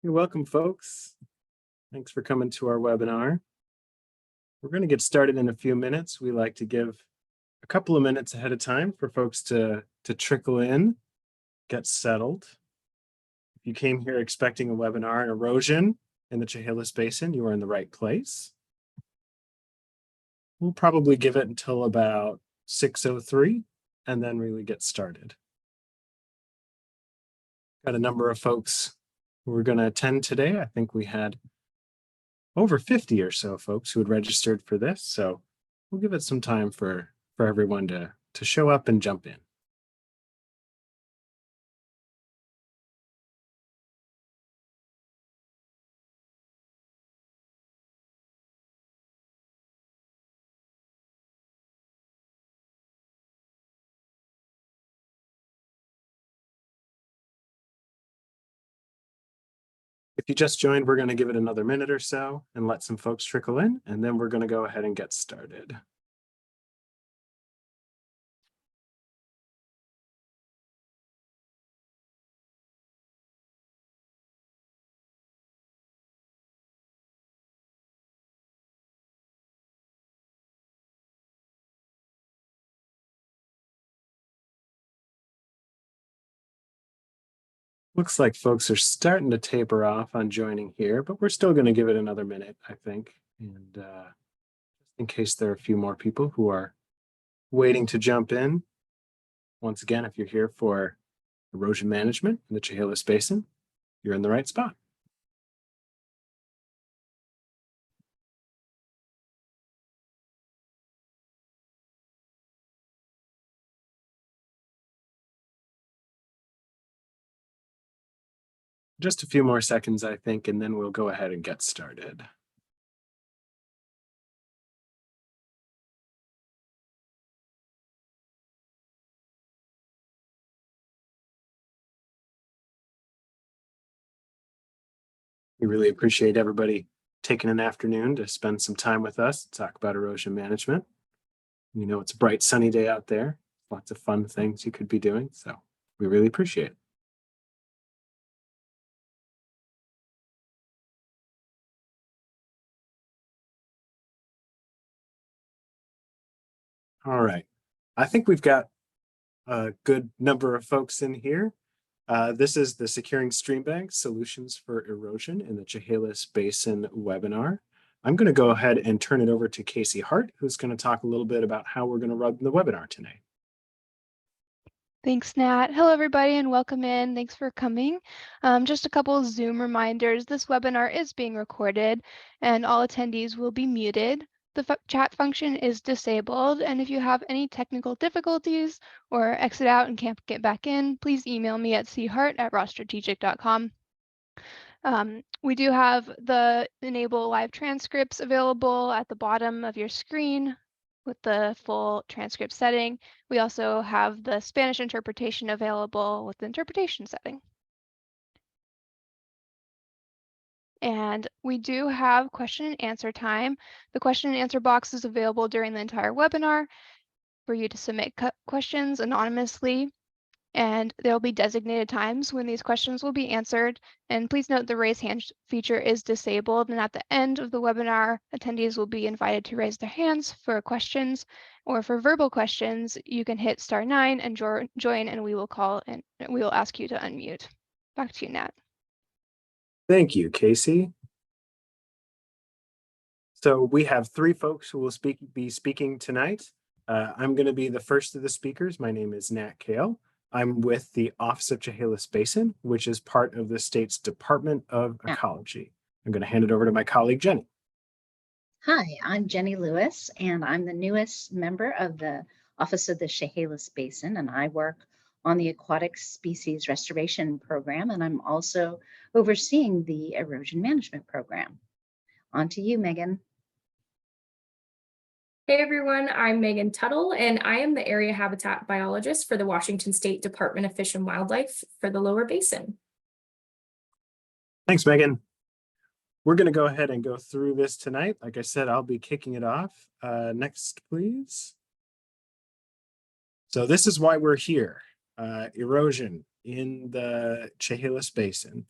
You're welcome, folks. Thanks for coming to our webinar. We're going to get started in a few minutes. We like to give a couple of minutes ahead of time for folks to trickle in, get settled. If you came here expecting a webinar on erosion in the Chehalis Basin, you are in the right place. We'll probably give it until about 6:03 and then really get started. Got a number of folks who are going to attend today. I think we had over 50 or so folks who had registered for this, so we'll give it some time for everyone to show up and jump in. If you just joined, we're going to give it another minute or so and let some folks trickle in, and then we're going to go ahead and get started. Looks like folks are starting to taper off on joining here, but we're still going to give it another minute, I think. And just in case there are a few more people who are waiting to jump in. Once again, if you're here for erosion management in the Chehalis Basin, you're in the right spot. Just a few more seconds, I think, and then we'll go ahead and get started. We really appreciate everybody taking an afternoon to spend some time with us, talk about erosion management. You know, it's a bright, sunny day out there. Lots of fun things you could be doing, so we really appreciate it. All right. I think we've got a good number of folks in here. This is the Securing Streambanks Solutions for Erosion in the Chehalis Basin webinar. I'm going to go ahead and turn it over to Casey Hart, who's going to talk a little bit about how we're going to run the webinar tonight. Thanks, Nat. Hello, everybody, and welcome in. Thanks for coming. Just a couple of Zoom reminders. This webinar is being recorded, and all attendees will be muted. The chat function is disabled, and if you have any technical difficulties or exit out and can't get back in, please email me at chart@rawstrategic.com. We do have the enable live transcripts available at the bottom of your screen with the full transcript setting. We also have the Spanish interpretation available with the interpretation setting. And we do have question and answer time. The question and answer box is available during the entire webinar for you to submit questions anonymously. And there'll be designated times when these questions will be answered. And please note the raise hand feature is disabled. And at the end of the webinar, attendees will be invited to raise their hands for questions, or for verbal questions, you can hit *9 and join, and we will call and we will ask you to unmute. Back to you, Nat. Thank you, Casey. So we have 3 folks who will be speaking tonight. I'm going to be the first of the speakers. My name is Nat Kale. I'm with the Office of Chehalis Basin, which is part of the state's Department of Ecology. I'm going to hand it over to my colleague, Jenny. Hi, I'm Jenny Lewis, and I'm the newest member of the Office of the Chehalis Basin, and I work on the Aquatic Species Restoration Program, and I'm also overseeing the Erosion Management Program. On to you, Megan. Hey everyone, I'm Megan Tuttle, and I am the area habitat biologist for the Washington State Department of Fish and Wildlife for the Lower Basin. Thanks, Megan. We're going to go ahead and go through this tonight. Like I said, I'll be kicking it off. Next, please. So this is why we're here. Erosion in the Chehalis Basin.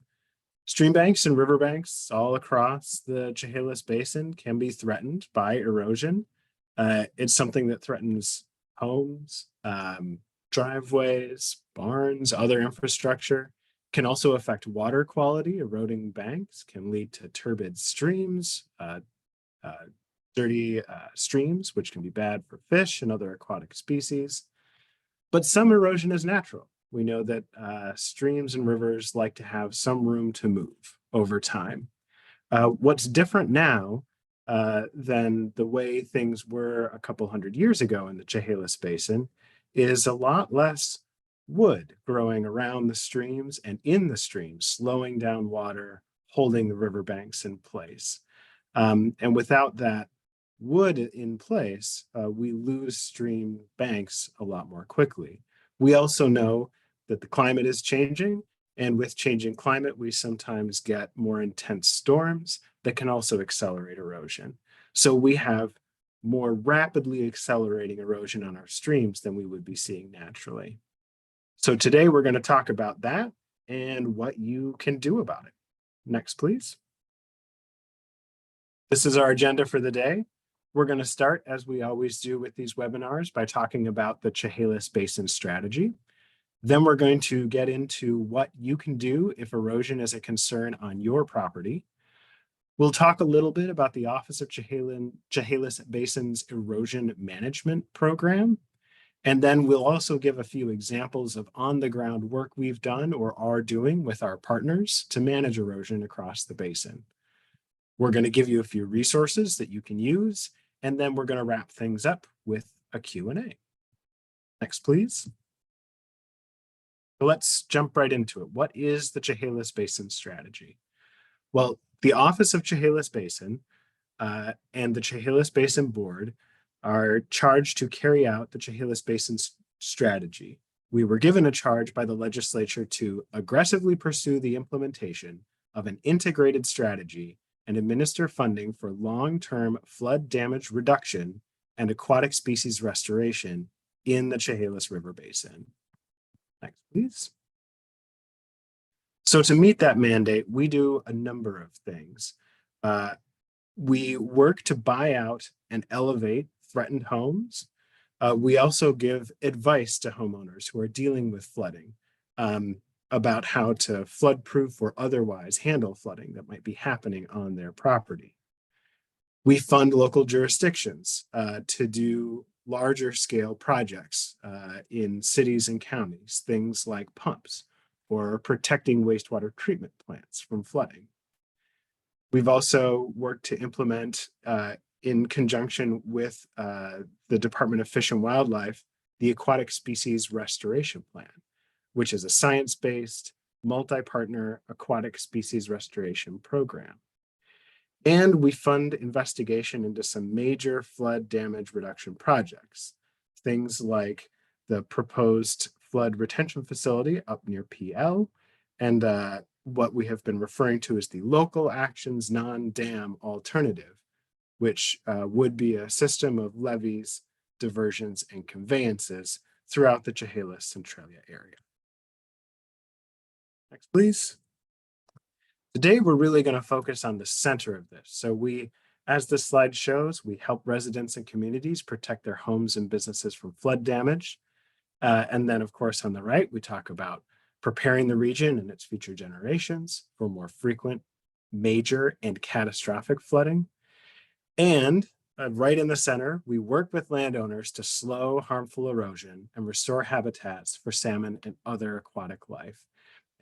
Streambanks and riverbanks all across the Chehalis Basin can be threatened by erosion. It's something that threatens homes, driveways, barns, other infrastructure. Can also affect water quality. Eroding banks can lead to turbid streams, dirty streams, which can be bad for fish and other aquatic species. But some erosion is natural. We know that streams and rivers like to have some room to move over time. What's different now than the way things were a couple hundred years ago in the Chehalis Basin is a lot less wood growing around the streams and in the streams, slowing down water, holding the riverbanks in place. And without that wood in place, we lose stream banks a lot more quickly. We also know that the climate is changing, and with changing climate, we sometimes get more intense storms that can also accelerate erosion. So we have more rapidly accelerating erosion on our streams than we would be seeing naturally. So today we're going to talk about that and what you can do about it. Next, please. This is our agenda for the day. We're going to start, as we always do with these webinars, by talking about the Chehalis Basin strategy. Then we're going to get into what you can do if erosion is a concern on your property. We'll talk a little bit about the Office of Chehalis Basin's Erosion Management Program. And then we'll also give a few examples of on-the-ground work we've done or are doing with our partners to manage erosion across the basin. We're going to give you a few resources that you can use, and then we're going to wrap things up with a Q&A. Next, please. So let's jump right into it. What is the Chehalis Basin strategy? Well, the Office of Chehalis Basin and the Chehalis Basin Board are charged to carry out the Chehalis Basin strategy. We were given a charge by the legislature to aggressively pursue the implementation of an integrated strategy and administer funding for long-term flood damage reduction and aquatic species restoration in the Chehalis River Basin. Next, please. So to meet that mandate, we do a number of things. We work to buy out and elevate threatened homes. We also give advice to homeowners who are dealing with flooding about how to flood-proof or otherwise handle flooding that might be happening on their property. We fund local jurisdictions to do larger scale projects in cities and counties, things like pumps or protecting wastewater treatment plants from flooding. We've also worked to implement in conjunction with the Department of Fish and Wildlife, the Aquatic Species Restoration Plan, which is a science-based, multi-partner aquatic species restoration program. And we fund investigation into some major flood damage reduction projects, things like the proposed flood retention facility up near PL, and what we have been referring to as the local actions non-dam alternative, which would be a system of levees, diversions, and conveyances throughout the Chehalis Centralia area. Next, please. Today, we're really going to focus on the center of this. So we, as this slide shows, we help residents and communities protect their homes and businesses from flood damage. And then, of course, on the right, we talk about preparing the region and its future generations for more frequent, major, and catastrophic flooding. And right in the center, we work with landowners to slow harmful erosion and restore habitats for salmon and other aquatic life.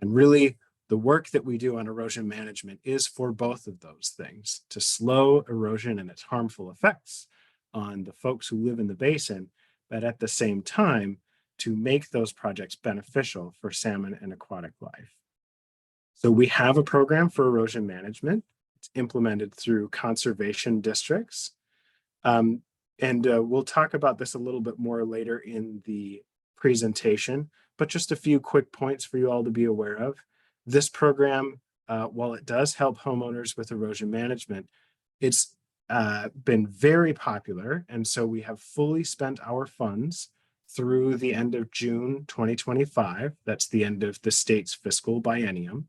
And really, the work that we do on erosion management is for both of those things, to slow erosion and its harmful effects on the folks who live in the basin, but at the same time, to make those projects beneficial for salmon and aquatic life. So we have a program for erosion management. It's implemented through conservation districts. And we'll talk about this a little bit more later in the presentation, but just a few quick points for you all to be aware of. This program, while it does help homeowners with erosion management, it's been very popular. And so we have fully spent our funds through the end of June 2025. That's the end of the state's fiscal biennium.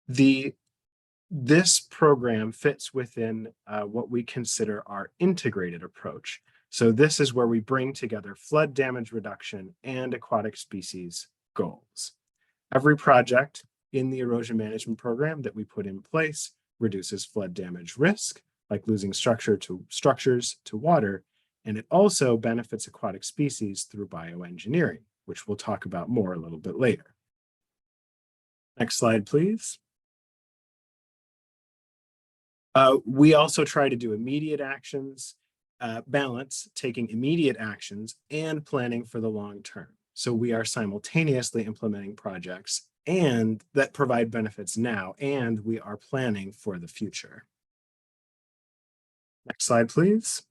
This program fits within what we consider our integrated approach. So this is where we bring together flood damage reduction and aquatic species goals. Every project in the erosion management program that we put in place reduces flood damage risk, like losing structures to water, and it also benefits aquatic species through bioengineering, which we'll talk about more a little bit later. Next slide, please. We also try to do immediate actions, balance taking immediate actions and planning for the long term. So we are simultaneously implementing projects and that provide benefits now, and we are planning for the future. Next slide, please.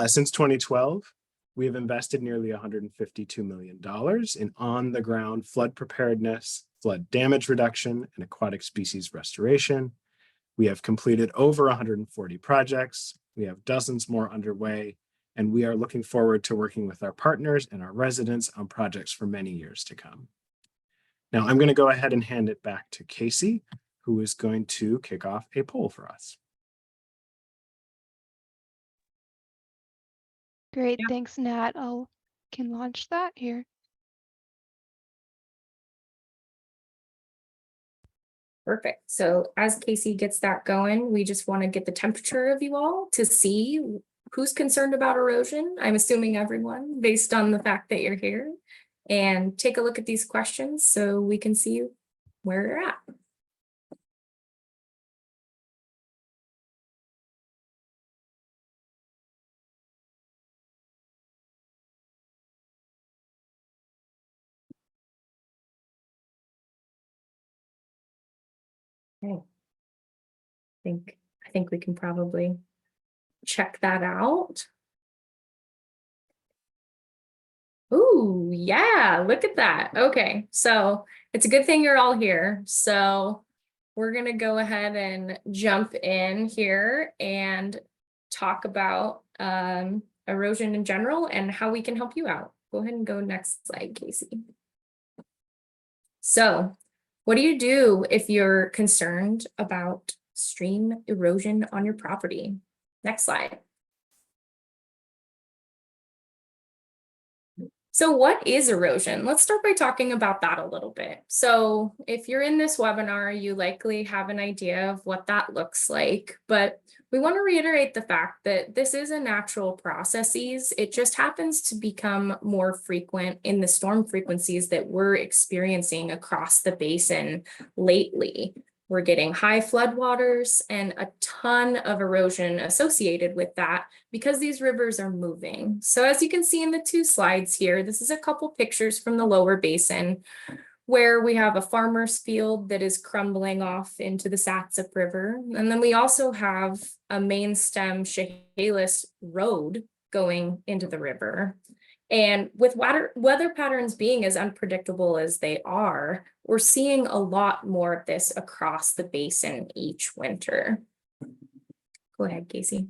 Since 2012, we have invested nearly $152 million in on-the-ground flood preparedness, flood damage reduction, and aquatic species restoration. We have completed over 140 projects. We have dozens more underway, and we are looking forward to working with our partners and our residents on projects for many years to come. Now, I'm going to go ahead and hand it back to Casey, who is going to kick off a poll for us. Great, thanks, Nat. Can launch that here. Perfect. So as Casey gets that going, we just want to get the temperature of you all to see who's concerned about erosion. I'm assuming everyone, based on the fact that you're here, and take a look at these questions so we can see where you're at. Okay. I think we can probably check that out. Ooh, yeah, look at that. Okay, so it's a good thing you're all here. So we're gonna go ahead and jump in here and talk about erosion in general and how we can help you out. Go ahead and go next slide, Casey. So what do you do if you're concerned about stream erosion on your property? Next slide. So what is erosion? Let's start by talking about that a little bit. So if you're in this webinar, you likely have an idea of what that looks like, but we want to reiterate the fact that this is a natural processes. It just happens to become more frequent in the storm frequencies that we're experiencing across the basin lately. We're getting high floodwaters and a ton of erosion associated with that because these rivers are moving. So as you can see in the two slides here, this is a couple pictures from the lower basin where we have a farmer's field that is crumbling off into the Satsop River. And then we also have a main stem Chehalis road going into the river. And with weather patterns being as unpredictable as they are, we're seeing a lot more of this across the basin each winter. Go ahead, Casey.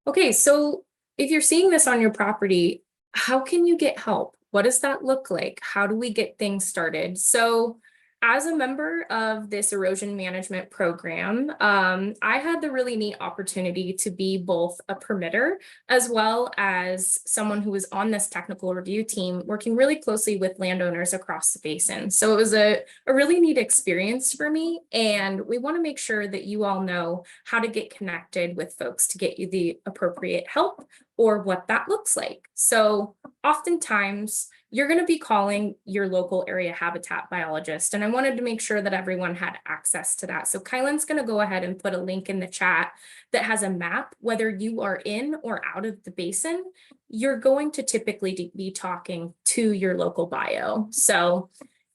Okay, so if you're seeing this on your property, how can you get help? What does that look like? How do we get things started? So as a member of this erosion management program, I had the really neat opportunity to be both a permitter as well as someone who was on this technical review team working really closely with landowners across the basin. So it was a really neat experience for me, and we want to make sure that you all know how to get connected with folks to get you the appropriate help or what that looks like. So oftentimes, you're going to be calling your local area habitat biologist. And I wanted to make sure that everyone had access to that. So Kylan's going to go ahead and put a link in the chat that has a map. Whether you are in or out of the basin, you're going to typically be talking to your local bio. So,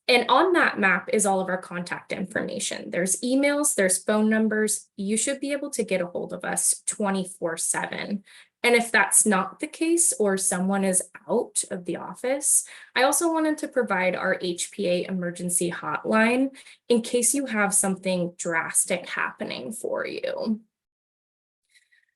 and on that map is all of our contact information. There's emails, there's phone numbers. You should be able to get a hold of us 24/7. And if that's not the case or someone is out of the office, I also wanted to provide our HPA emergency hotline in case you have something drastic happening for you.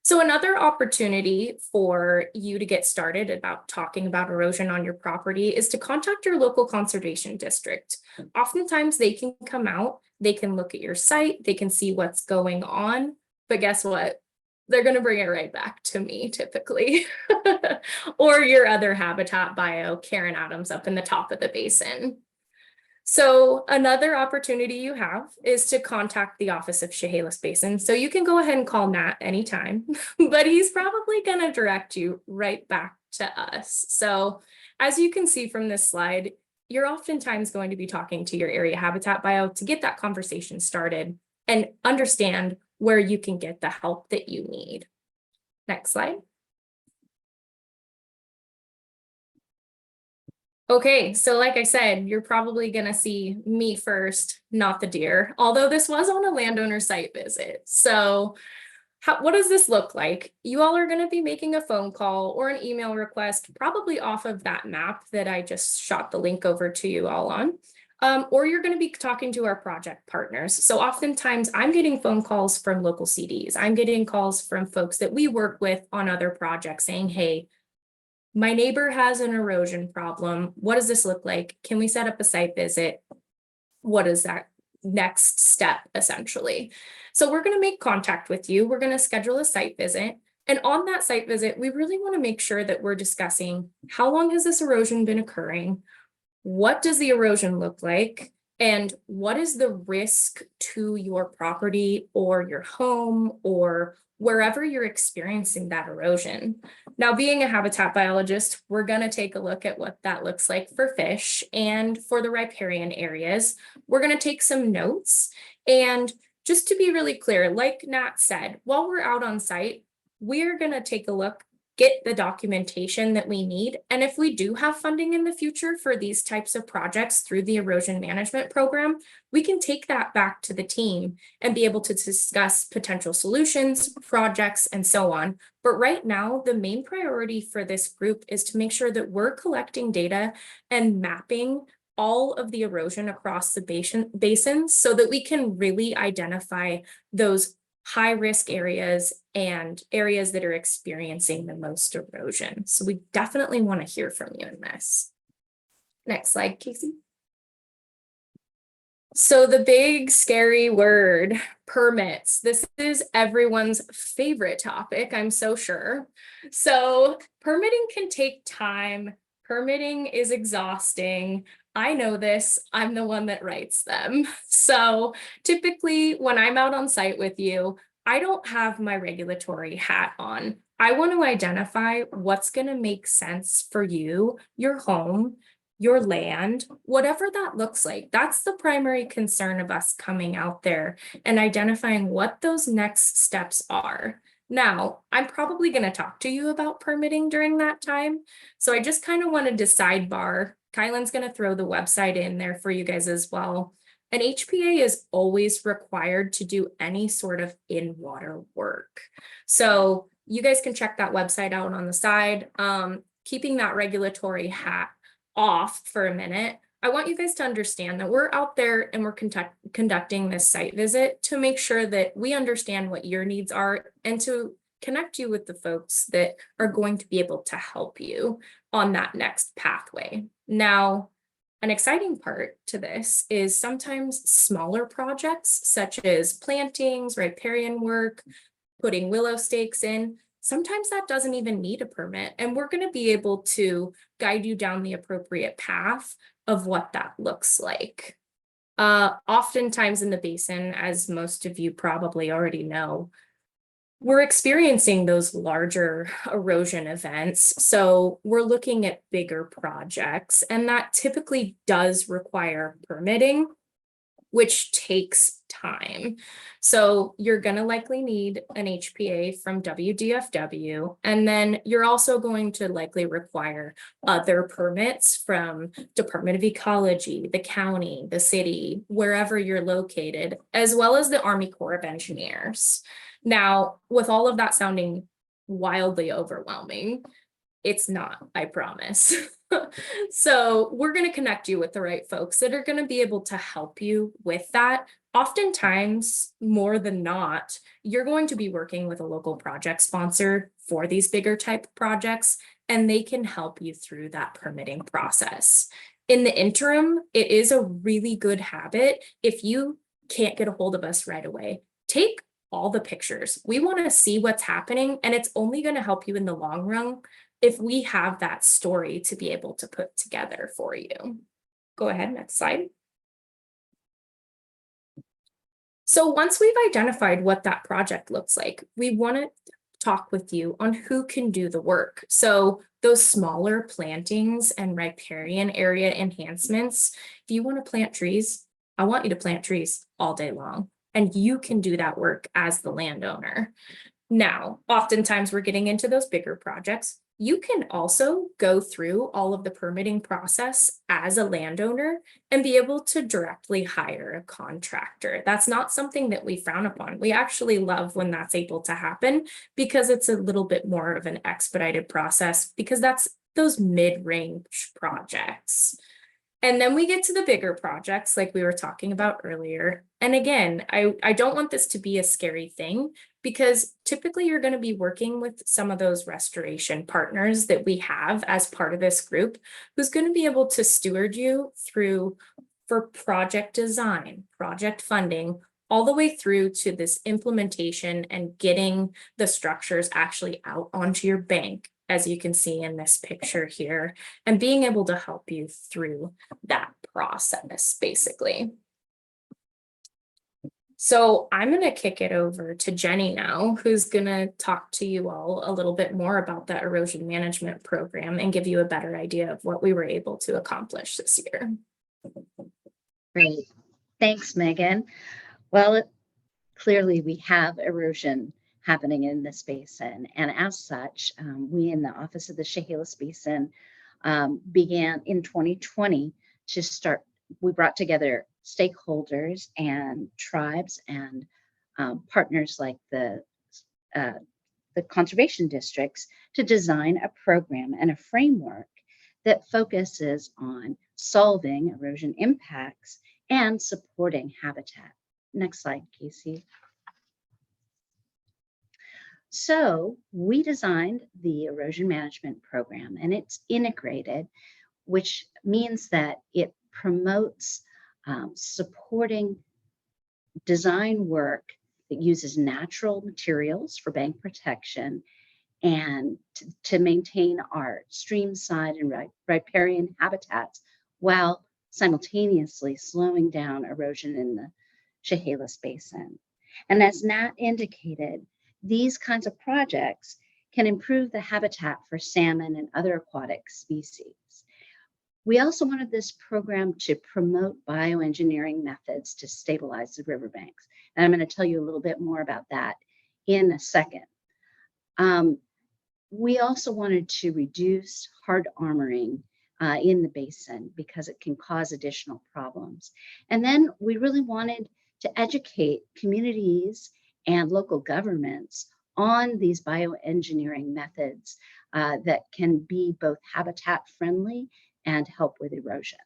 So another opportunity for you to get started about talking about erosion on your property is to contact your local conservation district. Oftentimes they can come out, they can look at your site, they can see what's going on, but guess what? They're going to bring it right back to me typically, or your other habitat bio, Karen Adams, up in the top of the basin. So another opportunity you have is to contact the Office of Chehalis Basin. So you can go ahead and call Matt anytime, but he's probably going to direct you right back to us. So as you can see from this slide, you're oftentimes going to be talking to your area habitat bio to get that conversation started and understand where you can get the help that you need. Next slide. Okay, so like I said, you're probably gonna see me first, not the deer, although this was on a landowner site visit. So what does this look like? You all are gonna be making a phone call or an email request, probably off of that map that I just shot the link over to you all on. Or you're gonna be talking to our project partners. So oftentimes I'm getting phone calls from local CDs. I'm getting calls from folks that we work with on other projects saying, hey, my neighbor has an erosion problem. What does this look like? Can we set up a site visit? What is that next step, essentially? So we're going to make contact with you. We're going to schedule a site visit. And on that site visit, we really want to make sure that we're discussing how long has this erosion been occurring? What does the erosion look like? And what is the risk to your property or your home or wherever you're experiencing that erosion? Now, being a habitat biologist, we're going to take a look at what that looks like for fish and for the riparian areas. We're going to take some notes. And just to be really clear, like Nat said, while we're out on site, we're going to take a look, get the documentation that we need. And if we do have funding in the future for these types of projects through the erosion management program, we can take that back to the team and be able to discuss potential solutions, projects, and so on. But right now, the main priority for this group is to make sure that we're collecting data and mapping all of the erosion across the basins so that we can really identify those high-risk areas and areas that are experiencing the most erosion. So we definitely want to hear from you in this. Next slide, Casey. So the big scary word, permits. This is everyone's favorite topic, I'm so sure. So permitting can take time. Permitting is exhausting. I know this, I'm the one that writes them. So typically when I'm out on site with you, I don't have my regulatory hat on. I want to identify what's going to make sense for you, your home, your land, whatever that looks like. That's the primary concern of us coming out there and identifying what those next steps are. Now, I'm probably going to talk to you about permitting during that time. So I just kind of wanted to sidebar. Kylan's going to throw the website in there for you guys as well. An HPA is always required to do any sort of in-water work. So you guys can check that website out on the side. Keeping that regulatory hat off for a minute, I want you guys to understand that we're out there and we're conducting this site visit to make sure that we understand what your needs are and to connect you with the folks that are going to be able to help you on that next pathway. Now, an exciting part to this is sometimes smaller projects such as plantings, riparian work, putting willow stakes in. Sometimes that doesn't even need a permit, and we're going to be able to guide you down the appropriate path of what that looks like. Oftentimes in the basin, as most of you probably already know, we're experiencing those larger erosion events. So we're looking at bigger projects, and that typically does require permitting, which takes time. So you're going to likely need an HPA from WDFW, and then you're also going to likely require other permits from Department of Ecology, the county, the city, wherever you're located, as well as the Army Corps of Engineers. Now, with all of that sounding wildly overwhelming, It's not, I promise. So we're going to connect you with the right folks that are going to be able to help you with that. Oftentimes, more than not, you're going to be working with a local project sponsor for these bigger type projects, and they can help you through that permitting process. In the interim, it is a really good habit. If you can't get a hold of us right away, take all the pictures. We want to see what's happening, and it's only going to help you in the long run if we have that story to be able to put together for you. Go ahead, next slide. So once we've identified what that project looks like, we want to talk with you on who can do the work. So those smaller plantings and riparian area enhancements, if you want to plant trees, I want you to plant trees all day long, and you can do that work as the landowner. Now, oftentimes we're getting into those bigger projects. You can also go through all of the permitting process as a landowner and be able to directly hire a contractor. That's not something that we frown upon. We actually love when that's able to happen because it's a little bit more of an expedited process, because that's those mid-range projects. And then we get to the bigger projects like we were talking about earlier. And again, I don't want this to be a scary thing, because typically you're going to be working with some of those restoration partners that we have as part of this group, who's going to be able to steward you through for project design, project funding, all the way through to this implementation and getting the structures actually out onto your bank, as you can see in this picture here, and being able to help you through that process, basically. So I'm going to kick it over to Jenny now, who's going to talk to you all a little bit more about that erosion management program and give you a better idea of what we were able to accomplish this year. Great. Thanks, Megan. Well, clearly we have erosion happening in this basin. And as such, we in the Office of the Chehalis Basin began in 2020 to start, we brought together stakeholders and tribes and partners like the conservation districts to design a program and a framework that focuses on solving erosion impacts and supporting habitat. Next slide, Casey. So we designed the erosion management program, and it's integrated, which means that it promotes supporting design work that uses natural materials for bank protection and to maintain our streamside and riparian habitats while simultaneously slowing down erosion in the Chehalis Basin. And as Nat indicated, these kinds of projects can improve the habitat for salmon and other aquatic species. We also wanted this program to promote bioengineering methods to stabilize the riverbanks. And I'm going to tell you a little bit more about that in a second. We also wanted to reduce hard armoring in the basin because it can cause additional problems. And then we really wanted to educate communities and local governments on these bioengineering methods that can be both habitat friendly and help with erosion.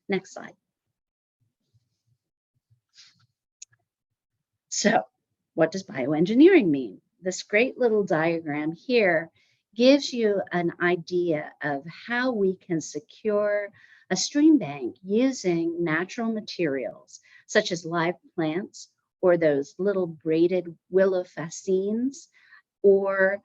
Next slide. So what does bioengineering mean? This great little diagram here gives you an idea of how we can secure a stream bank using natural materials such as live plants or those little braided willow fascines, or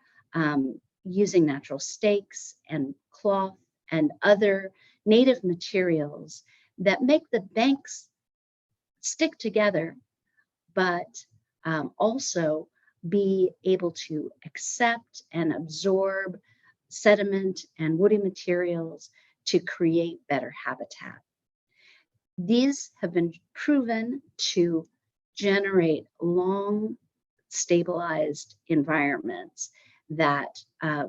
using natural stakes and cloth and other native materials that make the banks stick together, but also be able to accept and absorb sediment and woody materials to create better habitat. These have been proven to generate long, stabilized environments that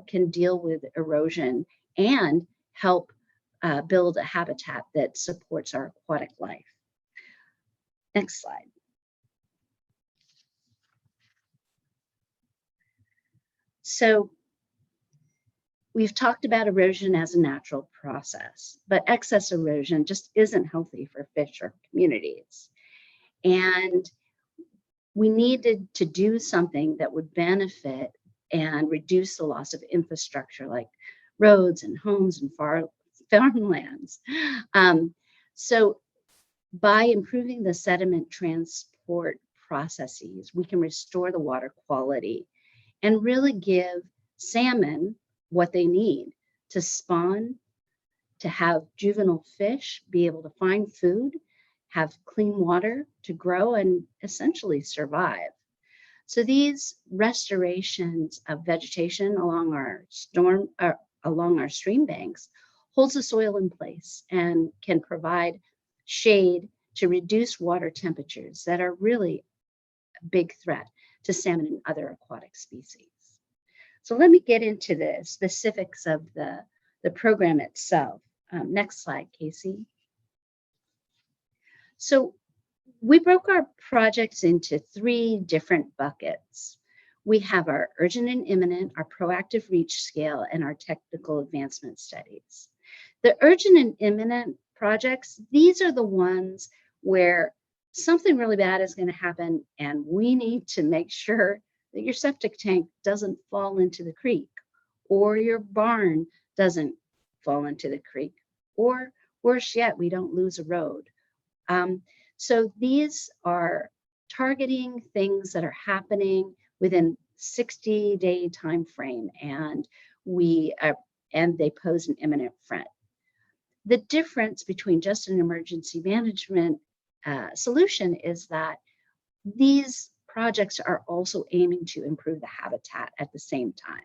can deal with erosion and help build a habitat that supports our aquatic life. Next slide. So we've talked about erosion as a natural process, but excess erosion just isn't healthy for fish or communities. And we needed to do something that would benefit and reduce the loss of infrastructure like roads and homes and farmlands. So by improving the sediment transport processes, we can restore the water quality and really give salmon what they need to spawn, to have juvenile fish be able to find food, have clean water to grow and essentially survive. So these restorations of vegetation along our stream banks holds the soil in place and can provide shade to reduce water temperatures that are really a big threat to salmon and other aquatic species. So let me get into the specifics of the program itself. Next slide, Casey. So we broke our projects into 3 different buckets. We have our urgent and imminent, our proactive reach scale, and our technical advancement studies. The urgent and imminent projects, these are the ones where something really bad is going to happen and we need to make sure that your septic tank doesn't fall into the creek, or your barn doesn't fall into the creek, or worse yet, we don't lose a road. So these are targeting things that are happening within 60-day time frame, and they pose an imminent threat. The difference between just an emergency management solution is that these projects are also aiming to improve the habitat at the same time.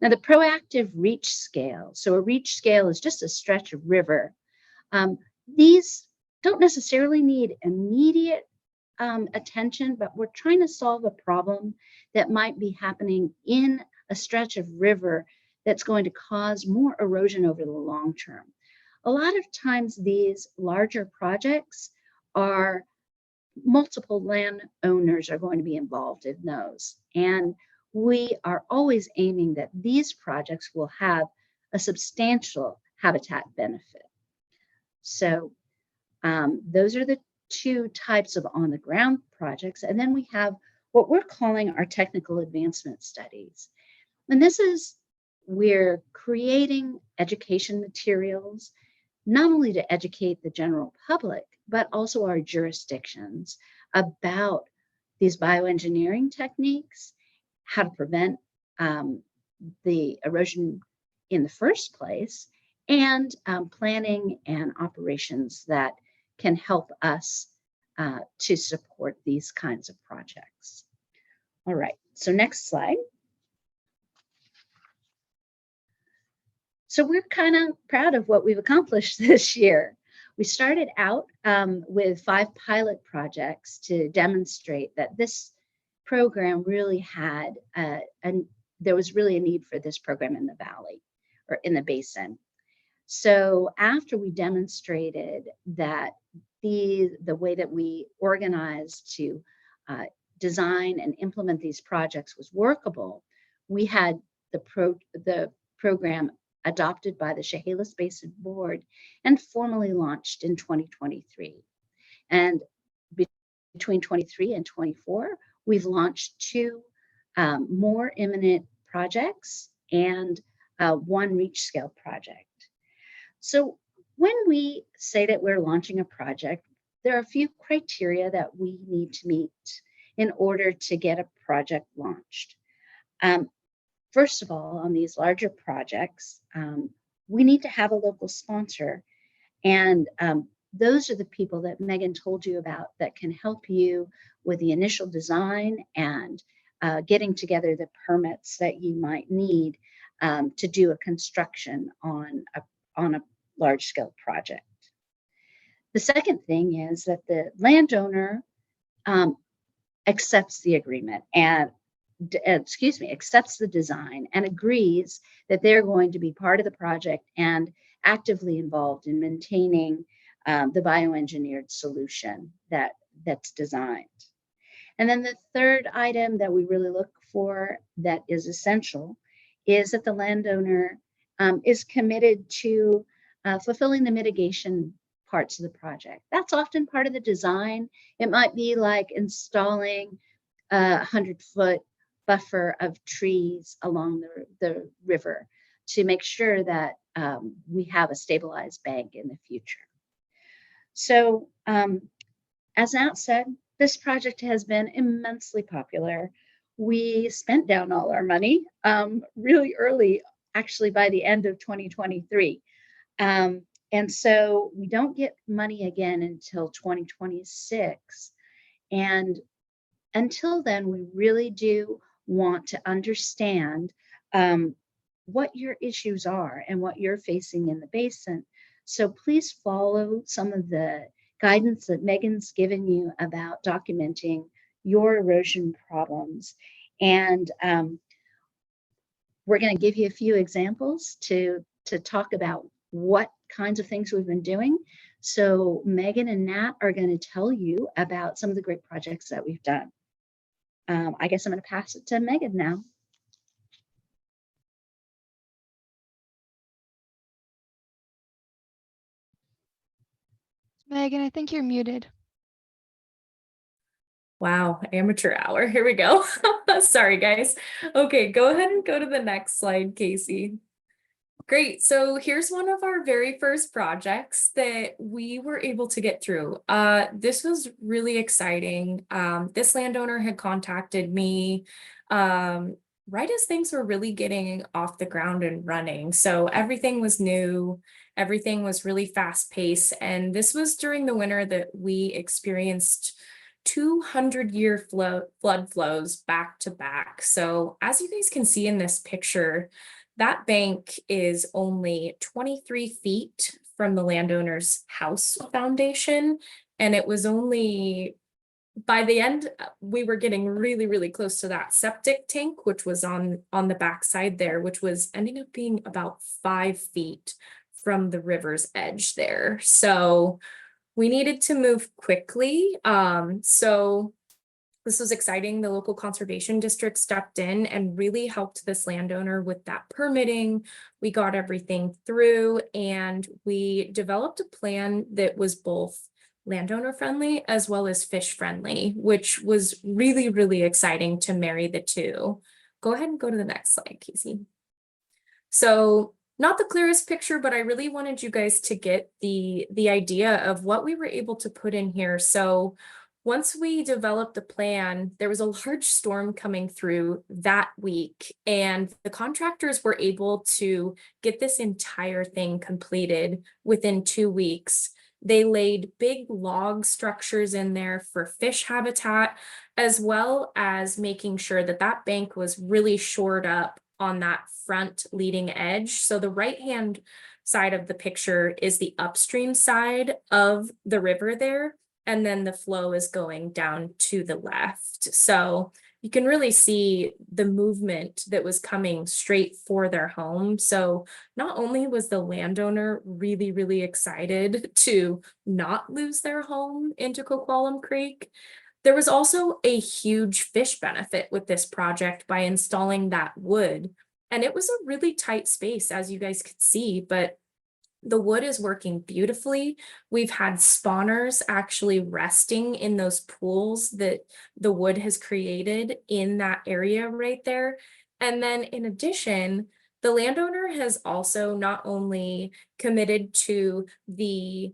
Now, the proactive reach scale, so a reach scale is just a stretch of river. These don't necessarily need immediate attention, but we're trying to solve a problem that might be happening in a stretch of river that's going to cause more erosion over the long term. A lot of times these larger projects are multiple landowners are going to be involved in those. And we are always aiming that these projects will have a substantial habitat benefit. So those are the 2 types of on-the-ground projects. And then we have what we're calling our technical advancement studies. And this is, we're creating education materials, not only to educate the general public, but also our jurisdictions about these bioengineering techniques, how to prevent the erosion in the first place, and planning and operations that can help us to support these kinds of projects. All right, so next slide. So we're kind of proud of what we've accomplished this year. We started out with 5 pilot projects to demonstrate that this program really had, there was really a need for this program in the valley or in the basin. So after we demonstrated that the way that we organized to design and implement these projects was workable, we had the program adopted by the Chehalis Basin Board and formally launched in 2023. And between 23 and 24, we've launched 2 more imminent projects and 1 reach scale project. So when we say that we're launching a project, there are a few criteria that we need to meet in order to get a project launched. First of all, on these larger projects, we need to have a local sponsor. And those are the people that Megan told you about that can help you with the initial design and getting together the permits that you might need to do a construction on a large-scale project. The second thing is that the landowner accepts the agreement and accepts the design and agrees that they're going to be part of the project and actively involved in maintaining the bioengineered solution that's designed. And then the third item that we really look for that is essential is that the landowner is committed to fulfilling the mitigation parts of the project. That's often part of the design. It might be like installing a 100-foot buffer of trees along the river to make sure that we have a stabilized bank in the future. So as Nat said, this project has been immensely popular. We spent down all our money really early, actually by the end of 2023. And so we don't get money again until 2026. And until then, we really do want to understand what your issues are and what you're facing in the basin. So please follow some of the guidance that Megan's given you about documenting your erosion problems. And we're going to give you a few examples to talk about what kinds of things we've been doing. So Megan and Nat are going to tell you about some of the great projects that we've done. I guess I'm going to pass it to Megan now. Megan, I think you're muted. Wow, amateur hour. Here we go. Sorry, guys. Okay, go ahead and go to the next slide, Casey. Great. So here's one of our very first projects that we were able to get through. This was really exciting. This landowner had contacted me right as things were really getting off the ground and running. So everything was new. Everything was really fast paced. And this was during the winter that we experienced 200-year flood flows back to back. So as you guys can see in this picture, that bank is only 23 feet from the landowner's house foundation. And it was only, by the end, we were getting really, really close to that septic tank, which was on the backside there, which was ending up being about 5 feet from the river's edge there. So we needed to move quickly. So this was exciting. The local conservation district stepped in and really helped this landowner with that permitting. We got everything through and we developed a plan that was both landowner friendly as well as fish friendly, which was really, really exciting to marry the two. Go ahead and go to the next slide, Casey. So not the clearest picture, but I really wanted you guys to get the idea of what we were able to put in here. So once we developed the plan, there was a large storm coming through that week, and the contractors were able to get this entire thing completed within 2 weeks. They laid big log structures in there for fish habitat, as well as making sure that that bank was really shored up on that front leading edge. So the right-hand side of the picture is the upstream side of the river there. And then the flow is going down to the left. So you can really see the movement that was coming straight for their home. So not only was the landowner really, really excited to not lose their home into Coquitlam Creek, there was also a huge fish benefit with this project by installing that wood. And it was a really tight space, as you guys could see, but the wood is working beautifully. We've had spawners actually resting in those pools that the wood has created in that area right there. And then in addition, the landowner has also not only committed to the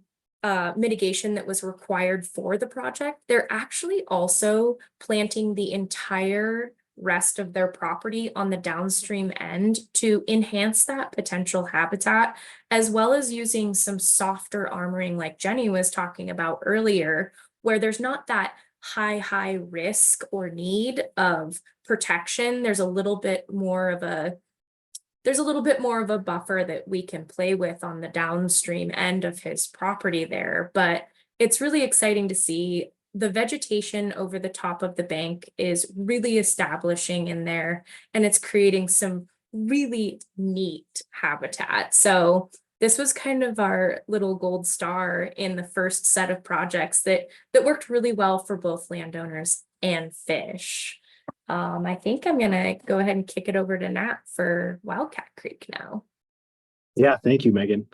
mitigation that was required for the project, they're actually also planting the entire rest of their property on the downstream end to enhance that potential habitat, as well as using some softer armoring like Jenny was talking about earlier, where there's not that high risk or need of protection. There's a little bit more of a buffer that we can play with on the downstream end of his property there. But it's really exciting to see the vegetation over the top of the bank is really establishing in there, and it's creating some really neat habitat. So this was kind of our little gold star in the first set of projects that worked really well for both landowners and fish. I think I'm gonna go ahead and kick it over to Nat for Wildcat Creek now. Yeah, thank you, Megan.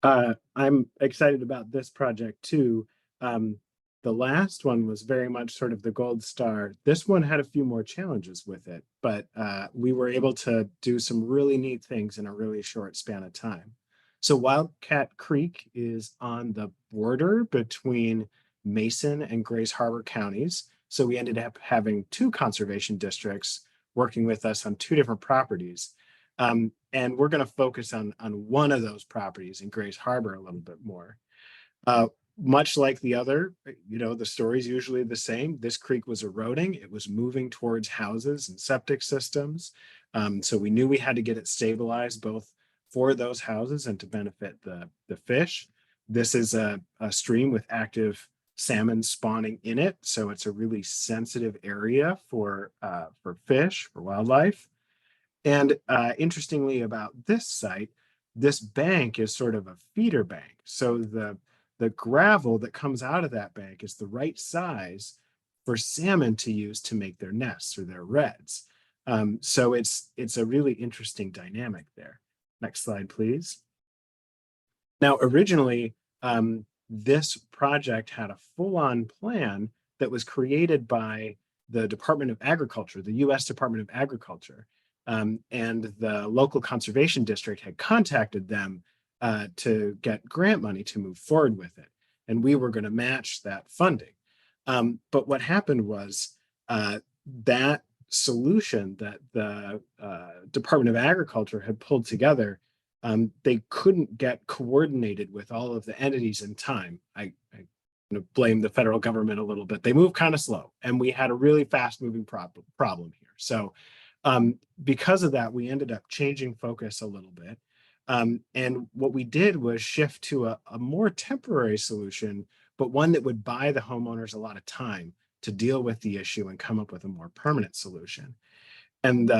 I'm excited about this project too. The last one was very much sort of the gold star. This one had a few more challenges with it, but we were able to do some really neat things in a really short span of time. So Wildcat Creek is on the border between Mason and Grays Harbor counties. So we ended up having two conservation districts working with us on two different properties. And we're going to focus on one of those properties in Grays Harbor a little bit more. Much like the other, the story is usually the same. This creek was eroding. It was moving towards houses and septic systems. So we knew we had to get it stabilized both for those houses and to benefit the fish. This is a stream with active salmon spawning in it. So it's a really sensitive area for fish, for wildlife. And interestingly about this site, this bank is sort of a feeder bank. So the gravel that comes out of that bank is the right size for salmon to use to make their nests or their redds. So it's a really interesting dynamic there. Next slide, please. Now, originally, this project had a full-on plan that was created by the Department of Agriculture, the US Department of Agriculture. And the local conservation district had contacted them to get grant money to move forward with it. And we were going to match that funding. But what happened was that solution that the Department of Agriculture had pulled together, they couldn't get coordinated with all of the entities in time. I blame the federal government a little bit. They moved kind of slow, and we had a really fast moving problem here. So because of that, we ended up changing focus a little bit. And what we did was shift to a more temporary solution, but one that would buy the homeowners a lot of time to deal with the issue and come up with a more permanent solution. And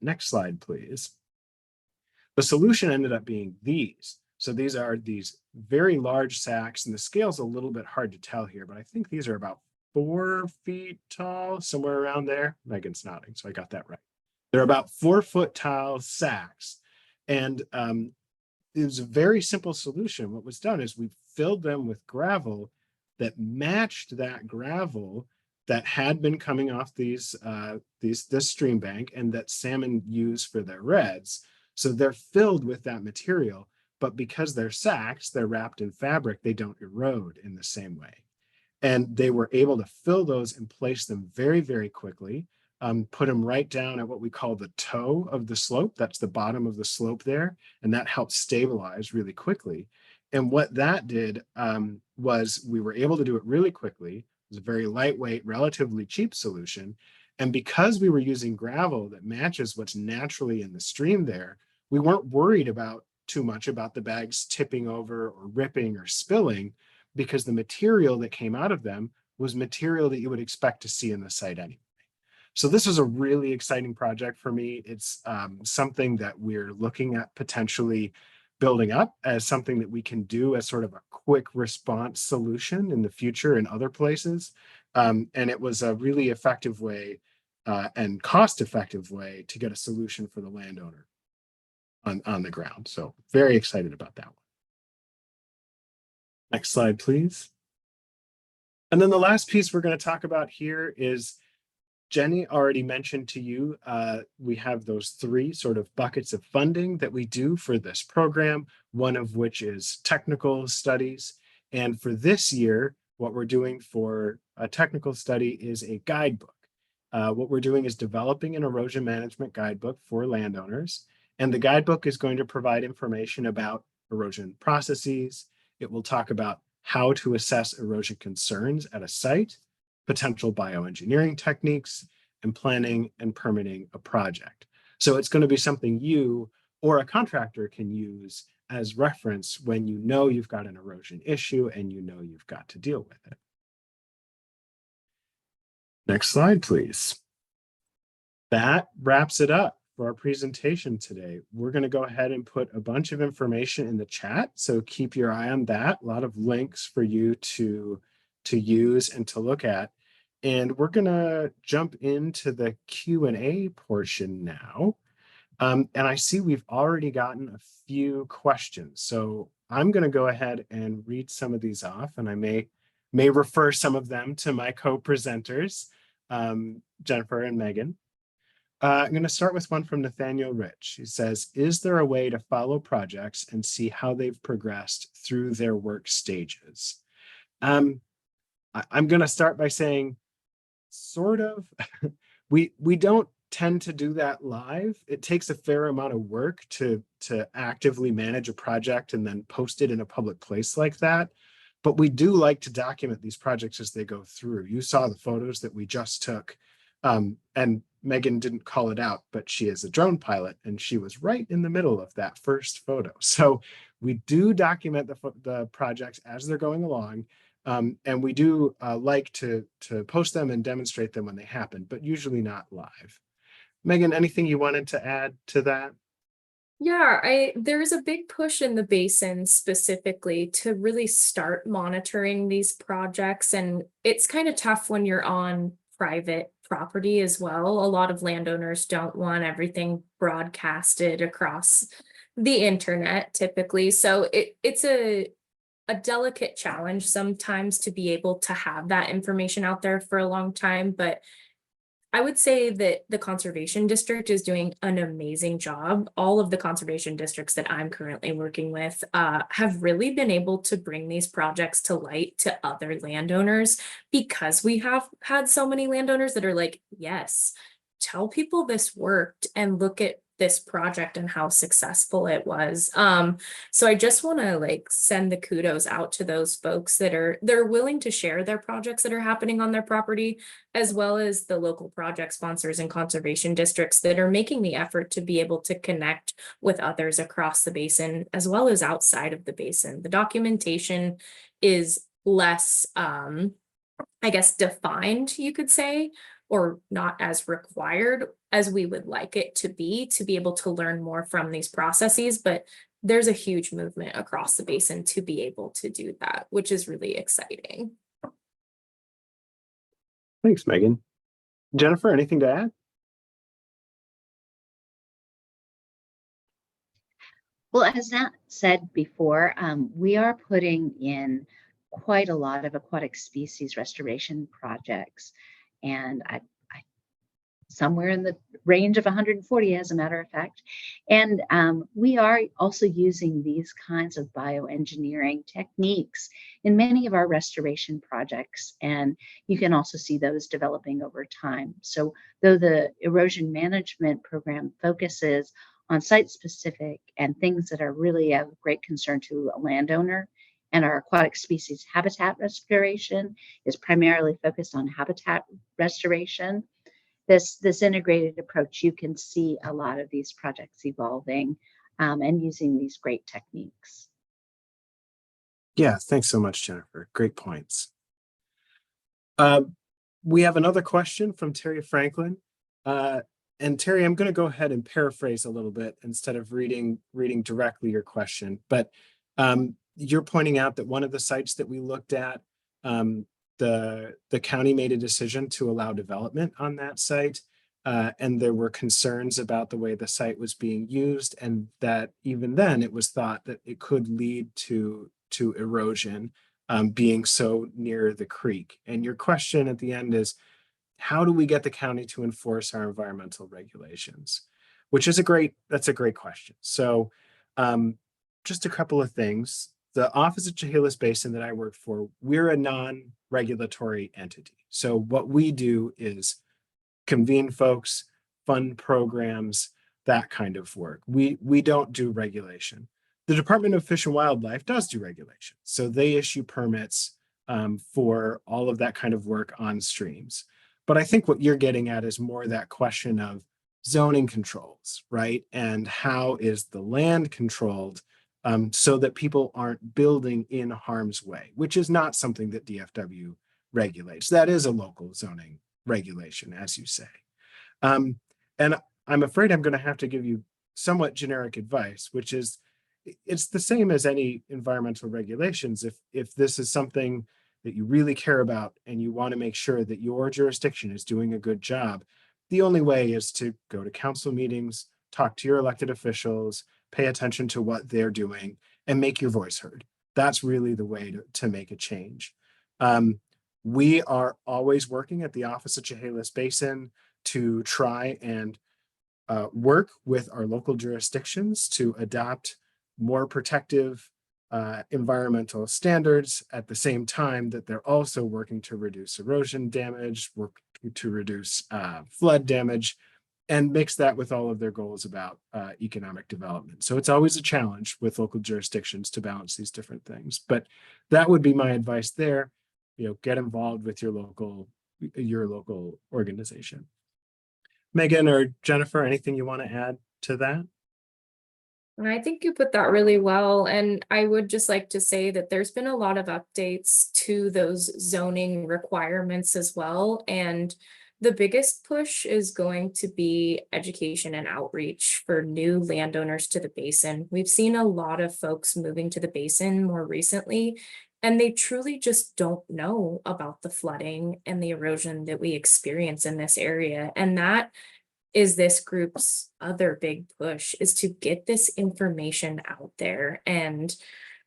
next slide, please. The solution ended up being these. So these are these very large sacks, and the scale's a little bit hard to tell here, but I think these are about 4 feet tall, somewhere around there. Megan's nodding, so I got that right. They're about 4-foot tall sacks. And it was a very simple solution. What was done is we filled them with gravel that matched that gravel that had been coming off this stream bank and that salmon use for their redds. So they're filled with that material, but because they're sacks, they're wrapped in fabric, they don't erode in the same way. And they were able to fill those and place them very, very quickly. Put them right down at what we call the toe of the slope. That's the bottom of the slope there. And that helped stabilize really quickly. And what that did was we were able to do it really quickly. It was a very lightweight, relatively cheap solution. And because we were using gravel that matches what's naturally in the stream there, we weren't worried too much about the bags tipping over or ripping or spilling, because the material that came out of them was material that you would expect to see in the site anyway. So this is a really exciting project for me. It's something that we're looking at potentially building up as something that we can do as sort of a quick response solution in the future in other places. And it was a really effective way and cost-effective way to get a solution for the landowner on the ground. So very excited about that one. Next slide, please. And then the last piece we're going to talk about here is Jenny already mentioned to you, we have those 3 sort of buckets of funding that we do for this program, one of which is technical studies. And for this year, what we're doing for a technical study is a guidebook. What we're doing is developing an erosion management guidebook for landowners. And the guidebook is going to provide information about erosion processes. It will talk about how to assess erosion concerns at a site, potential bioengineering techniques, and planning and permitting a project. So it's going to be something you or a contractor can use as reference when you know you've got an erosion issue and you know you've got to deal with it. Next slide, please. That wraps it up for our presentation today. We're going to go ahead and put a bunch of information in the chat, so keep your eye on that. A lot of links for you to use and to look at. And we're gonna jump into the Q&A portion now. And I see we've already gotten a few questions. So I'm gonna go ahead and read some of these off, and I may refer some of them to my co-presenters, Jennifer and Megan. I'm going to start with one from Nathaniel Rich. He says, is there a way to follow projects and see how they've progressed through their work stages? I'm going to start by saying, sort of. we don't tend to do that live. It takes a fair amount of work to actively manage a project and then post it in a public place like that. But we do like to document these projects as they go through. You saw the photos that we just took. And Megan didn't call it out, but she is a drone pilot and she was right in the middle of that first photo. So we do document the projects as they're going along. And we do like to post them and demonstrate them when they happen, but usually not live. Megan, anything you wanted to add to that? Yeah, there's a big push in the basin specifically to really start monitoring these projects. And it's kind of tough when you're on private property as well. A lot of landowners don't want everything broadcasted across the internet typically. So it's a delicate challenge sometimes to be able to have that information out there for a long time. But I would say that the conservation district is doing an amazing job. All of the conservation districts that I'm currently working with have really been able to bring these projects to light to other landowners, because we have had so many landowners that are like, yes, tell people this worked and look at this project and how successful it was. So I just want to like send the kudos out to those folks that they're willing to share their projects that are happening on their property, as well as the local project sponsors and conservation districts that are making the effort to be able to connect with others across the basin as well as outside of the basin. The documentation is less, I guess, defined, you could say, or not as required as we would like it to be able to learn more from these processes. But there's a huge movement across the basin to be able to do that, which is really exciting. Thanks, Megan. Jennifer, anything to add? Well, as Nat said before, we are putting in quite a lot of aquatic species restoration projects, and I somewhere in the range of 140, as a matter of fact. And we are also using these kinds of bioengineering techniques in many of our restoration projects. And you can also see those developing over time. So though the erosion management program focuses on site-specific and things that are really of great concern to a landowner, and our aquatic species habitat restoration is primarily focused on habitat restoration, this integrated approach, you can see a lot of these projects evolving and using these great techniques. Yeah, thanks so much, Jennifer. Great points. We have another question from Terry Franklin. And Terry, I'm going to go ahead and paraphrase a little bit instead of reading directly your question. But you're pointing out that one of the sites that we looked at, the county made a decision to allow development on that site. And there were concerns about the way the site was being used, and that even then it was thought that it could lead to erosion being so near the creek. And your question at the end is, how do we get the county to enforce our environmental regulations? Which is that's a great question. So just a couple of things. The Office of Chehalis Basin that I work for, we're a non-regulatory entity. So what we do is convene folks, fund programs, that kind of work. We don't do regulation. The Department of Fish and Wildlife does do regulation. So they issue permits for all of that kind of work on streams. But I think what you're getting at is more that question of zoning controls, right? And how is the land controlled so that people aren't building in harm's way, which is not something that DFW regulates. That is a local zoning regulation, as you say. And I'm afraid I'm going to have to give you somewhat generic advice, which is it's the same as any environmental regulations. If this is something that you really care about and you want to make sure that your jurisdiction is doing a good job, the only way is to go to council meetings, talk to your elected officials, pay attention to what they're doing, and make your voice heard. That's really the way to make a change. We are always working at the Office of Chehalis Basin to try and work with our local jurisdictions to adopt more protective environmental standards at the same time that they're also working to reduce erosion damage, work to reduce flood damage, and mix that with all of their goals about economic development. So it's always a challenge with local jurisdictions to balance these different things. But that would be my advice there. You know, get involved with your local organization. Megan or Jennifer, anything you want to add to that? And I think you put that really well. And I would just like to say that there's been a lot of updates to those zoning requirements as well. And the biggest push is going to be education and outreach for new landowners to the basin. We've seen a lot of folks moving to the basin more recently, and they truly just don't know about the flooding and the erosion that we experience in this area. And that is this group's other big push, is to get this information out there. And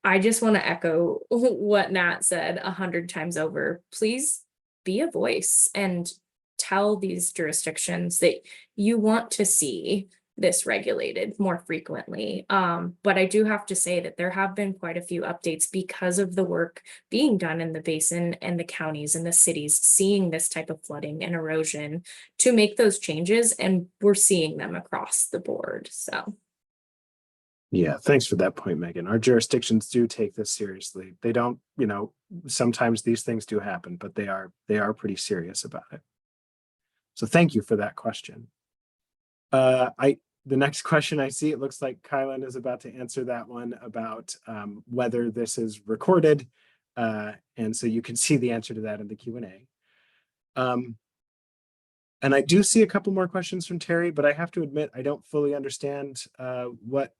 I just want to echo what Nat said 100 times over. Please be a voice and tell these jurisdictions that you want to see this regulated more frequently. But I do have to say that there have been quite a few updates because of the work being done in the basin and the counties and the cities seeing this type of flooding and erosion to make those changes, and we're seeing them across the board. So yeah, thanks for that point, Megan. Our jurisdictions do take this seriously. They don't, you know, sometimes these things do happen, but they are pretty serious about it. So thank you for that question. The next question I see, it looks like Kylan is about to answer that one about whether this is recorded. And so you can see the answer to that in the Q&A. And I do see a couple more questions from Terry, but I have to admit, I don't fully understand what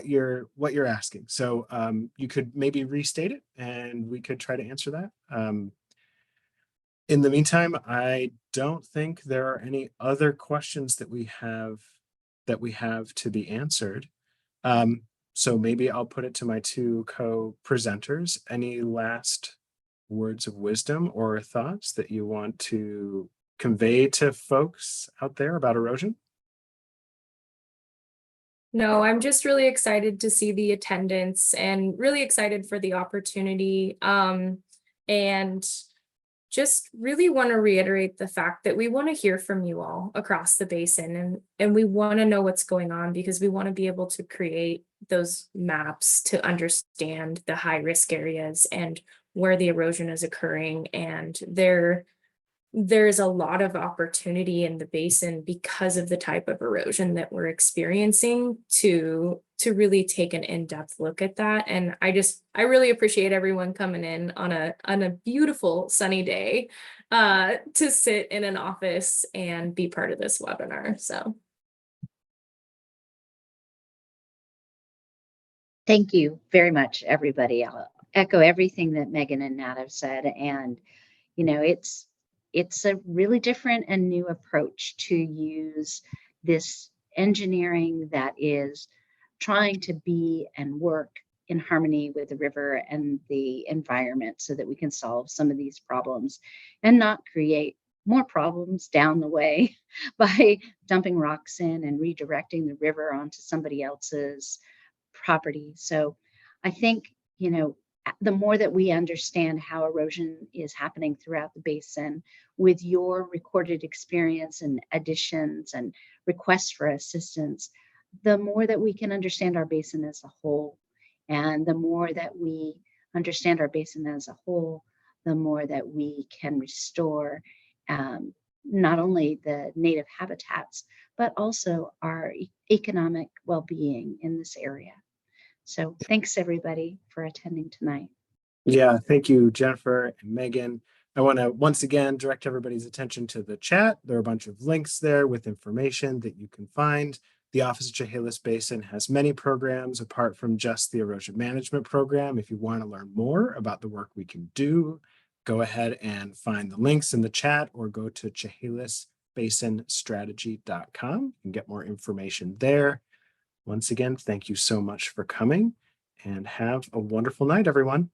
you're asking. So you could maybe restate it and we could try to answer that. In the meantime, I don't think there are any other questions that we have to be answered. So maybe I'll put it to my two co-presenters. Any last words of wisdom or thoughts that you want to convey to folks out there about erosion? no, I'm just really excited to see the attendance and really excited for the opportunity. And just really want to reiterate the fact that we want to hear from you all across the basin, and we want to know what's going on, because we want to be able to create those maps to understand the high risk areas and where the erosion is occurring. And there's a lot of opportunity in the basin because of the type of erosion that we're experiencing to really take an in-depth look at that. And I really appreciate everyone coming in on a beautiful sunny day to sit in an office and be part of this webinar. So Thank you very much, everybody. I'll echo everything that Megan and Nat have said. And, you know, it's a really different and new approach to use this engineering that is trying to be and work in harmony with the river and the environment so that we can solve some of these problems and not create more problems down the way by dumping rocks in and redirecting the river onto somebody else's property. So I think, you know, the more that we understand how erosion is happening throughout the basin, with your recorded experience and additions and requests for assistance, the more that we can understand our basin as a whole. And the more that we understand our basin as a whole, the more that we can restore not only the native habitats, but also our economic well-being in this area. So thanks everybody for attending tonight. Yeah, thank you, Jennifer and Megan. I want to once again direct everybody's attention to the chat. There are a bunch of links there with information that you can find. The Office of Chehalis Basin has many programs apart from just the erosion management program. If you want to learn more about the work we can do go ahead and find the links in the chat or go to chehalisbasinstrategy.com and get more information there. Once again, thank you so much for coming and have a wonderful night, everyone.